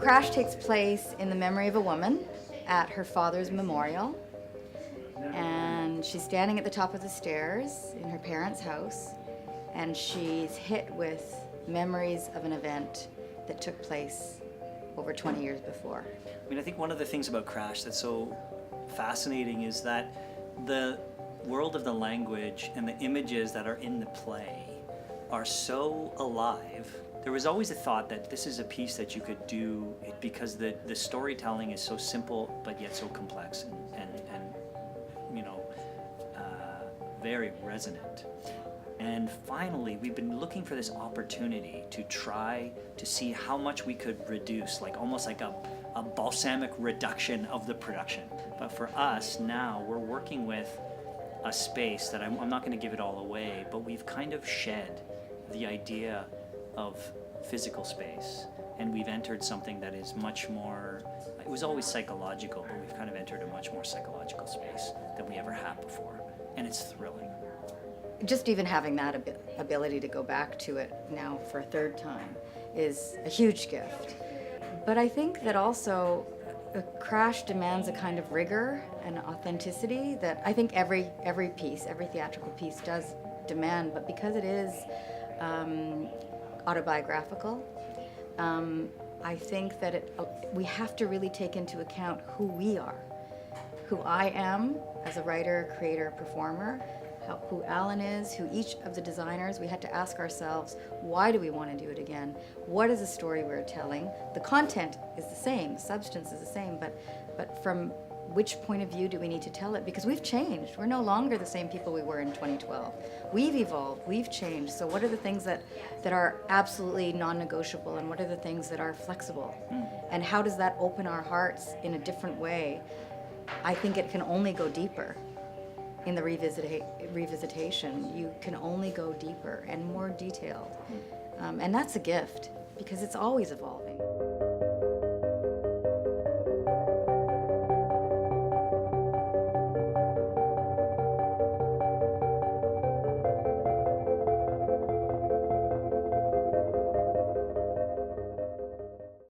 Crash takes place in the memory of a woman at her father's memorial, and she's standing at the top of the stairs in her parents' house, and she's hit with memories of an event that took place over 20 years before. I mean, I think one of the things about Crash that's so fascinating is that the world of the language and the images that are in the play are so alive. There was always a thought that this is a piece that you could do because the storytelling is so simple but yet so complex and you know, very resonant. And finally, we've been looking for this opportunity to try to see how much we could reduce, like almost like a balsamic reduction of the production. But for us now, we're working with a space that I'm not going to give it all away, but we've kind of shed the idea of physical space, and we've entered something that is much more, it was always psychological, but we've kind of entered a much more psychological space than we ever had before, and it's thrilling. Just even having that ability to go back to it now for a third time is a huge gift. But I think that also Crash demands a kind of rigor and authenticity that I think every piece, every theatrical piece does demand, but because it is autobiographical, I think that we have to really take into account who we are, who I am as a writer, creator, performer, who Alan is, who each of the designers. We had to ask ourselves, why do we want to do it again? What is the story we're telling? The content is the same, the substance is the same, but from which point of view do we need to tell it? Because we've changed. We're no longer the same people we were in 2012. We've evolved, we've changed. So what are the things that are absolutely non-negotiable, and what are the things that are flexible? And how does that open our hearts in a different way? I think it can only go deeper. In the revisitation, you can only go deeper and more detailed. And that's a gift, because it's always evolving.